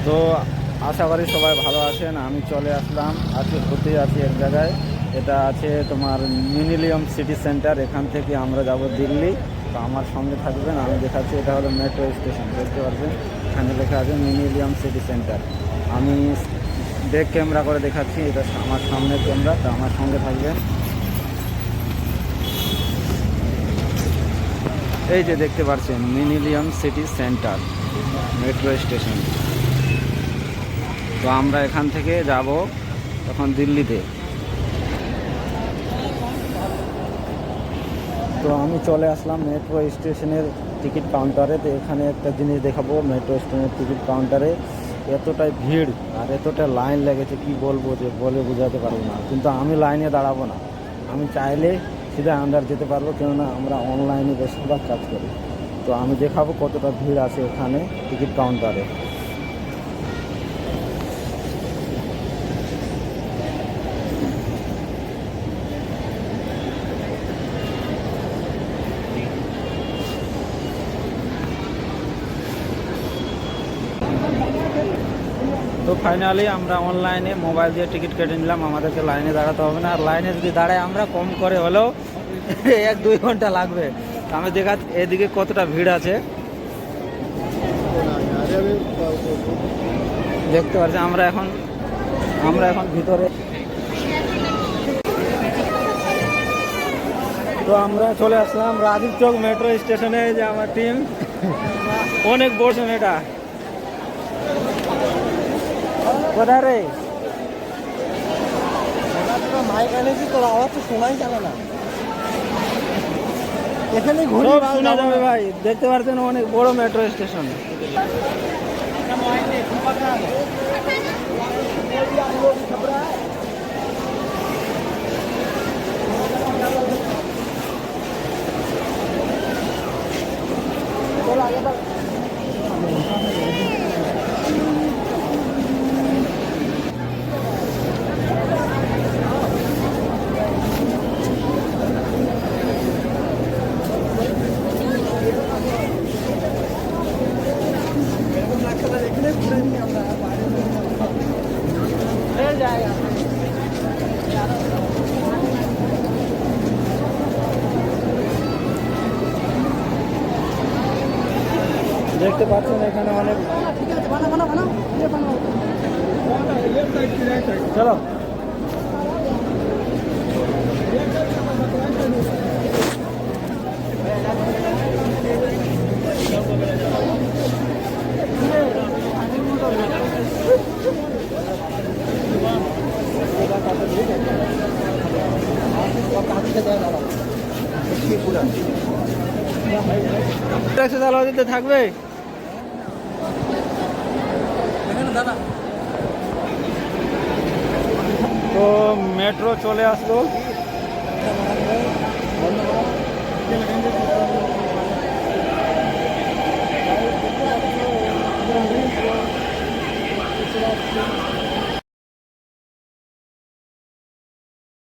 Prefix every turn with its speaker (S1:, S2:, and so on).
S1: তো আশা করি সবাই ভালো আছেন। আমি চলে আসলাম, আজকে ঘুরতে যাচ্ছি এক জায়গায়। এটা আছে তোমার মিনিলিয়াম সিটি সেন্টার। এখান থেকে আমরা যাব দিল্লি। তো আমার সঙ্গে থাকবেন, আমি দেখাচ্ছি। এটা হলো মেট্রো স্টেশন, দেখতে পারবেন এখানে লেখা আছে মিনিলিয়াম সিটি সেন্টার। আমি ব্যাক ক্যামেরা করে দেখাচ্ছি, এটা আমার সামনের ক্যামেরা। তো আমার সঙ্গে থাকবেন। এই যে দেখতে পাচ্ছেন মিনিলিয়াম সিটি সেন্টার মেট্রো স্টেশন। তো আমরা এখান থেকে যাব তখন দিল্লিতে। তো আমি চলে আসলাম মেট্রো স্টেশনের টিকিট কাউন্টারে। তো এখানে একটা জিনিস দেখাবো, মেট্রো স্টেশনের টিকিট কাউন্টারে এতটাই ভিড় আর এতটা লাইন লেগেছে, কি বলবো যে বলে বোঝাতে পারবো না। কিন্তু আমি লাইনে দাঁড়াবো না, আমি চাইলে সিধা আন্ডার যেতে পারবো, কেননা আমরা অনলাইনে বেশিরভাগ কাজ করি। তো আমি দেখাবো কতটা ভিড় আছে এখানে টিকিট কাউন্টারে। তো ফাইনালি আমরা অনলাইনে মোবাইল দিয়ে টিকিট কেটে নিলাম, আমাদেরকে লাইনে দাঁড়াতে হবে না। আর লাইনে যদি দাঁড়ায় আমরা কম করে হলেও 1-2 ঘন্টা লাগবে। আমি দেখা এদিকে কতটা ভিড় আছে দেখতে পাচ্ছি। আমরা এখন ভিতরে। তো আমরা চলে আসলাম রাজীব চক মেট্রো স্টেশনে। যে আমার টিম অনেক বড় এটা কোথায় রে? মাইক এনেছি, তোর আওয়াজ তো শোনাই যাবে না। এখানে ঘুরে শোনা যাবে ভাই, দেখতে পাচ্ছেন অনেক বড় মেট্রো স্টেশন। দেখতে পাচ্ছেন এখানে অনেক। চলো চালু দিতে থাকবে। তো মেট্রো চলে আসলো।